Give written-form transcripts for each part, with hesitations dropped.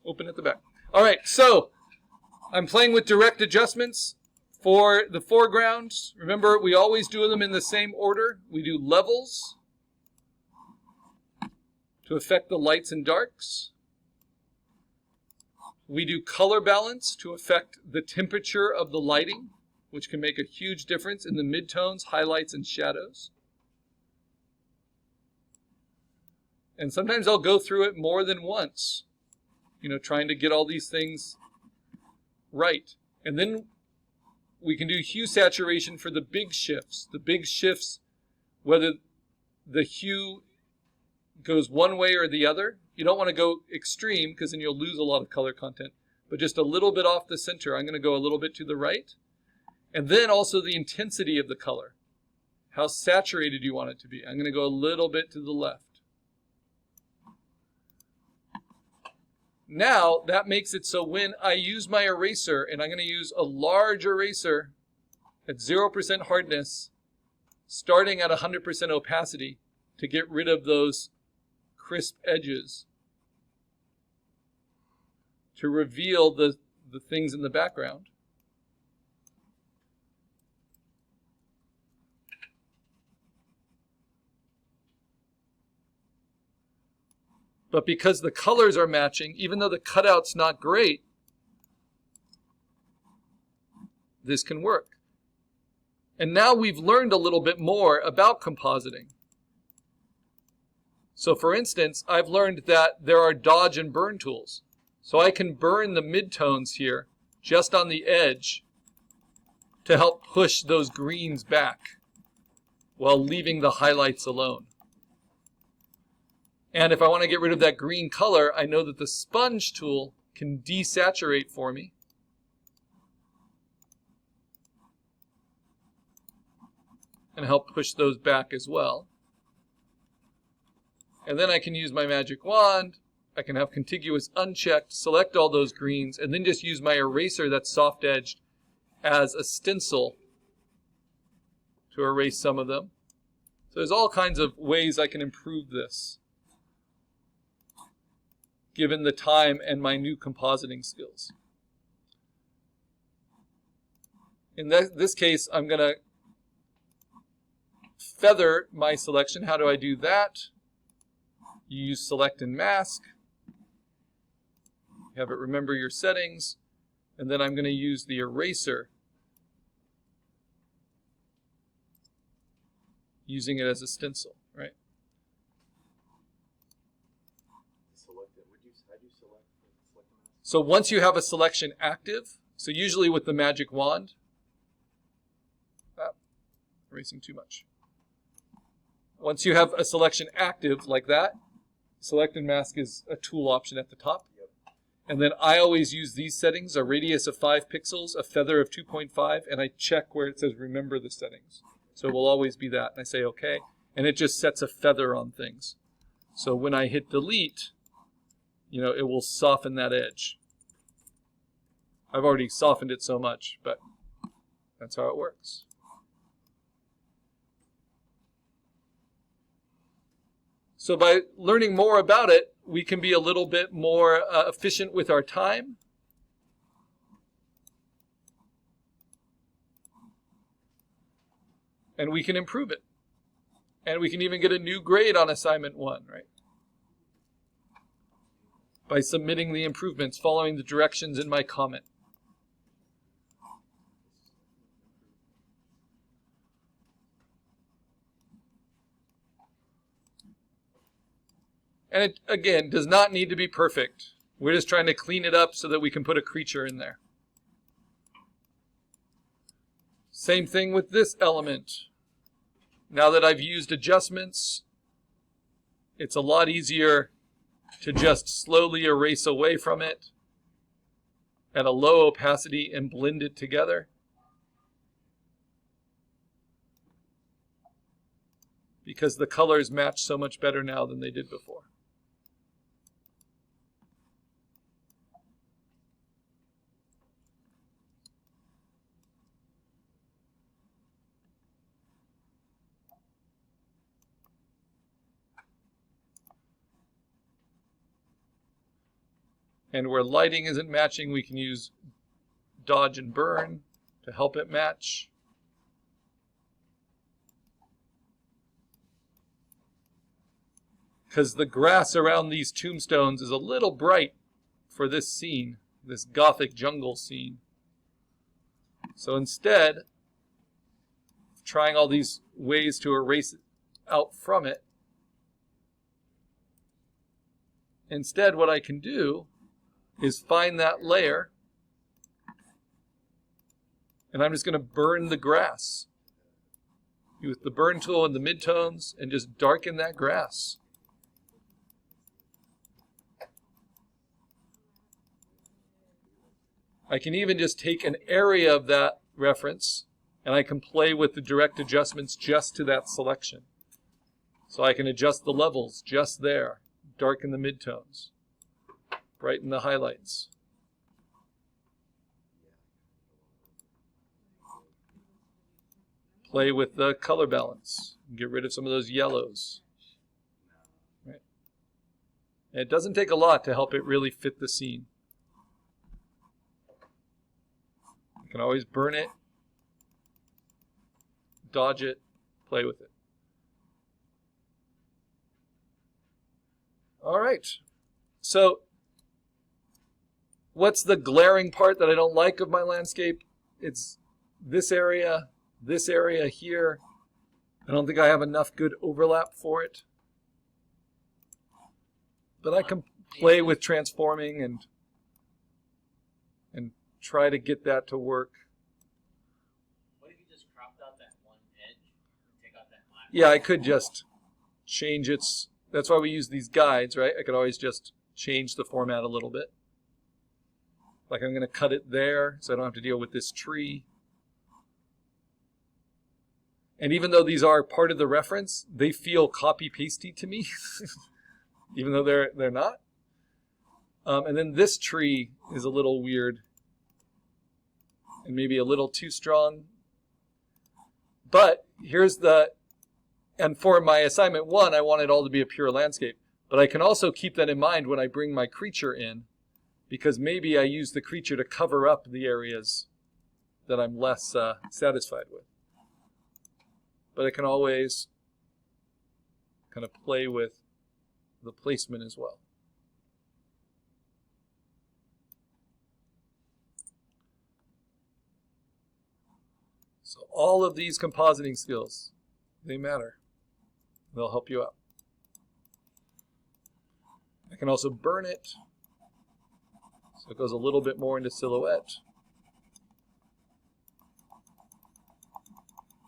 Open at the back. All right, so I'm playing with direct adjustments for the foreground. Remember, we always do them in the same order. We do levels to affect the lights and darks. We do color balance to affect the temperature of the lighting, which can make a huge difference in the midtones, highlights, and shadows. And sometimes I'll go through it more than once, trying to get all these things right. And then we can do hue saturation for the big shifts. The big shifts, whether the hue goes one way or the other. You don't want to go extreme because then you'll lose a lot of color content. But just a little bit off the center. I'm going to go a little bit to the right. And then also the intensity of the color. How saturated you want it to be. I'm going to go a little bit to the left. Now, that makes it so when I use my eraser, and I'm going to use a large eraser at 0% hardness, starting at 100% opacity, to get rid of those crisp edges, to reveal the things in the background. But because the colors are matching, even though the cutout's not great, this can work. And now we've learned a little bit more about compositing. So for instance, I've learned that there are dodge and burn tools. So I can burn the midtones here just on the edge to help push those greens back while leaving the highlights alone. And if I want to get rid of that green color, I know that the sponge tool can desaturate for me. And help push those back as well. And then I can use my magic wand. I can have contiguous unchecked, select all those greens, and then just use my eraser that's soft-edged as a stencil to erase some of them. So there's all kinds of ways I can improve this, given the time and my new compositing skills. In this case, I'm going to feather my selection. How do I do that? You use select and mask. You have it remember your settings. And then I'm going to use the eraser, using it as a stencil, right? So once you have a selection active, so usually with the magic wand, erasing too much. Once you have a selection active like that, select and mask is a tool option at the top. And then I always use these settings, a radius of 5 pixels, a feather of 2.5, and I check where it says remember the settings. So it will always be that. And I say okay. And it just sets a feather on things. So when I hit delete, it will soften that edge. I've already softened it so much, but that's how it works. So by learning more about it, we can be a little bit more efficient with our time. And we can improve it. And we can even get a new grade on assignment 1, right? By submitting the improvements, following the directions in my comment. And it, again, does not need to be perfect. We're just trying to clean it up so that we can put a creature in there. Same thing with this element. Now that I've used adjustments, it's a lot easier to just slowly erase away from it at a low opacity and blend it together. Because the colors match so much better now than they did before. And where lighting isn't matching, we can use dodge and burn to help it match. Because the grass around these tombstones is a little bright for this scene, this gothic jungle scene. So instead of trying all these ways to erase it out from it, instead what I can do is find that layer, and I'm just going to burn the grass with the burn tool and the midtones and just darken that grass. I can even just take an area of that reference and I can play with the direct adjustments just to that selection. So I can adjust the levels just there, darken the midtones, brighten the highlights. Play with the color balance, get rid of some of those yellows. Right? And it doesn't take a lot to help it really fit the scene. You can always burn it, dodge it, play with it. All right. So what's the glaring part that I don't like of my landscape? It's this area here. I don't think I have enough good overlap for it. But I can play with transforming and try to get that to work. What if you just cropped out that one edge and take out that line? Yeah, I could just change its... That's why we use these guides, right? I could always just change the format a little bit. Like I'm going to cut it there so I don't have to deal with this tree. And even though these are part of the reference, they feel copy-pasty to me, even though they're not. And then this tree is a little weird and maybe a little too strong. But here's the... And for my assignment 1, I want it all to be a pure landscape. But I can also keep that in mind when I bring my creature in, because maybe I use the creature to cover up the areas that I'm less satisfied with. But I can always kind of play with the placement as well. So all of these compositing skills, they matter. They'll help you out. I can also burn it, so it goes a little bit more into silhouette.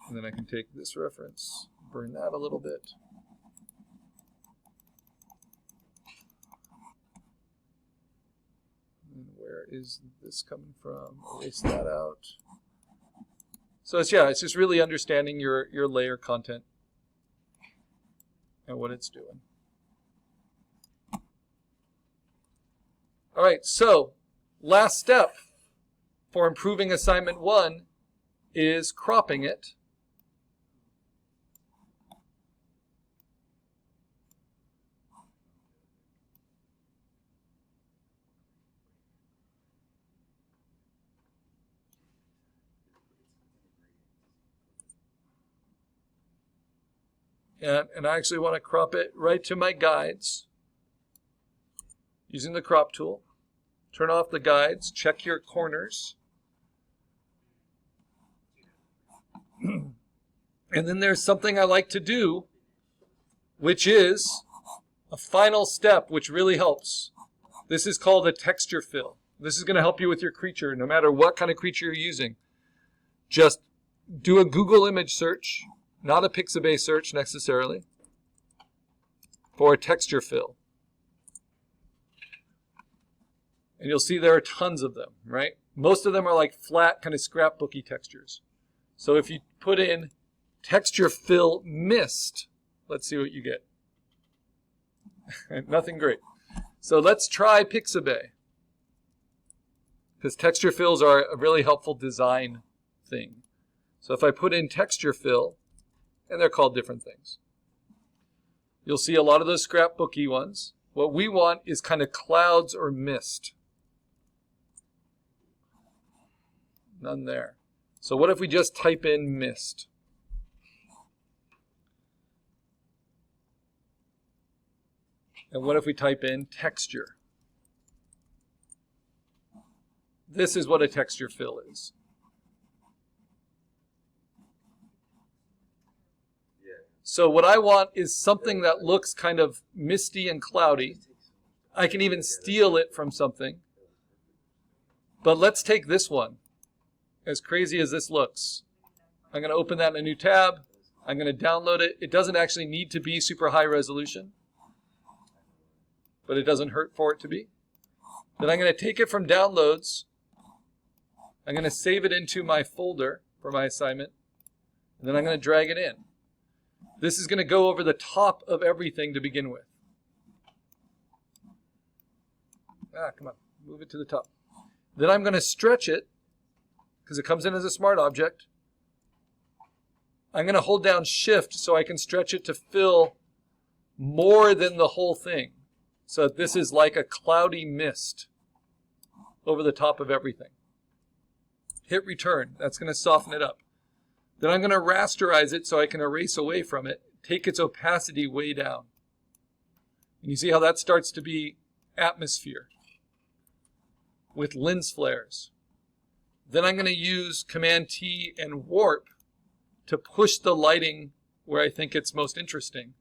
And then I can take this reference, burn that a little bit. And where is this coming from? Erase that out. So it's just really understanding your layer content and what it's doing. All right, so last step for improving assignment 1 is cropping it. And I actually want to crop it right to my guides using the crop tool. Turn off the guides, check your corners. And then there's something I like to do, which is a final step which really helps. This is called a texture fill. This is going to help you with your creature, no matter what kind of creature you're using. Just do a Google image search, not a Pixabay search necessarily, for a texture fill. And you'll see there are tons of them, right? Most of them are like flat, kind of scrapbooky textures. So if you put in texture fill mist, let's see what you get. Nothing great. So let's try Pixabay, because texture fills are a really helpful design thing. So if I put in texture fill, and they're called different things, you'll see a lot of those scrapbooky ones. What we want is kind of clouds or mist. None there. So what if we just type in mist? And what if we type in texture? This is what a texture fill is. So what I want is something that looks kind of misty and cloudy. I can even steal it from something. But let's take this one. As crazy as this looks. I'm going to open that in a new tab. I'm going to download it. It doesn't actually need to be super high resolution. But it doesn't hurt for it to be. Then I'm going to take it from downloads. I'm going to save it into my folder for my assignment. And then I'm going to drag it in. This is going to go over the top of everything to begin with. Come on. Move it to the top. Then I'm going to stretch it, because it comes in as a smart object. I'm going to hold down Shift so I can stretch it to fill more than the whole thing. So this is like a cloudy mist over the top of everything. Hit return. That's going to soften it up. Then I'm going to rasterize it so I can erase away from it, take its opacity way down. And you see how that starts to be atmosphere with lens flares. Then I'm going to use Command T and warp to push the lighting where I think it's most interesting.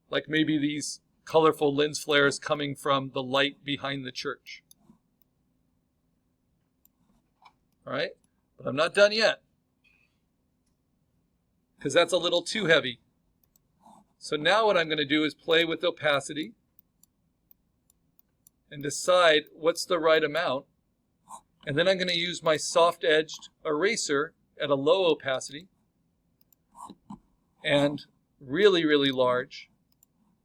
Like maybe these colorful lens flares coming from the light behind the church. All right, but I'm not done yet, because that's a little too heavy. So now what I'm going to do is play with opacity and decide what's the right amount. And then I'm going to use my soft-edged eraser at a low opacity and really, really large.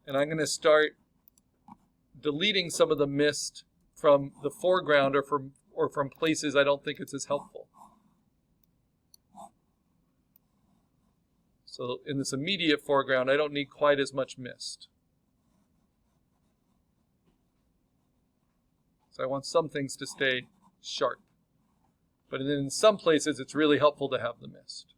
And I'm going to start deleting some of the mist from the foreground or from places I don't think it's as helpful. So in this immediate foreground, I don't need quite as much mist. So I want some things to stay sharp. But then in some places, it's really helpful to have the mist.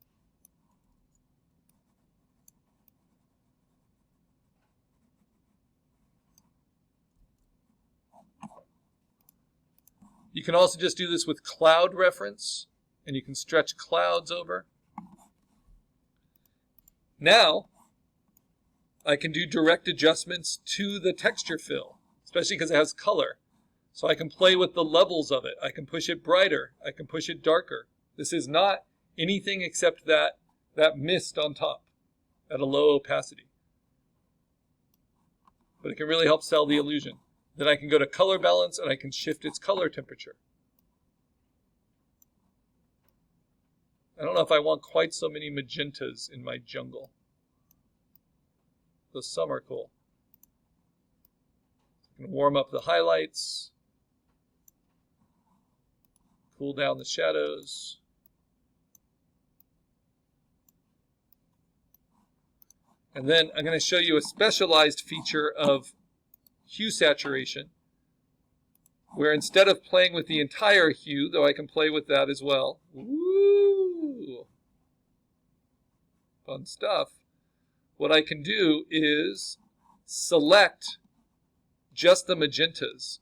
You can also just do this with cloud reference, and you can stretch clouds over. Now, I can do direct adjustments to the texture fill, especially because it has color. So I can play with the levels of it. I can push it brighter. I can push it darker. This is not anything except that mist on top at a low opacity. But it can really help sell the illusion. Then I can go to color balance and I can shift its color temperature. I don't know if I want quite so many magentas in my jungle. Though some are cool. I can warm up the highlights. Cool down the shadows. And then I'm going to show you a specialized feature of hue saturation, where instead of playing with the entire hue, though I can play with that as well, woo, fun stuff, what I can do is select just the magentas,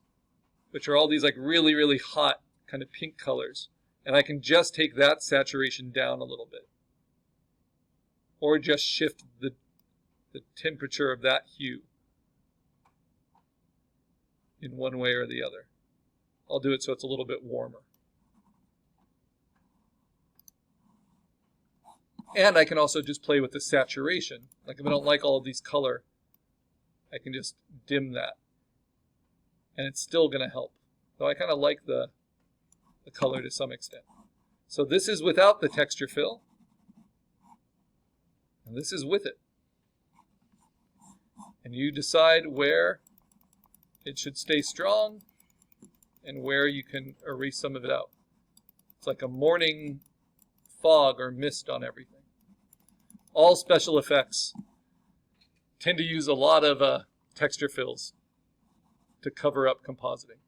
which are all these like really, really hot kind of pink colors, and I can just take that saturation down a little bit, or just shift the temperature of that hue in one way or the other. I'll do it so it's a little bit warmer. And I can also just play with the saturation. Like if I don't like all of these color, I can just dim that. And it's still going to help. Though I kind of like the color to some extent. So this is without the texture fill. And this is with it. And you decide where it should stay strong and where you can erase some of it out. It's like a morning fog or mist on everything. All special effects tend to use a lot of texture fills to cover up compositing.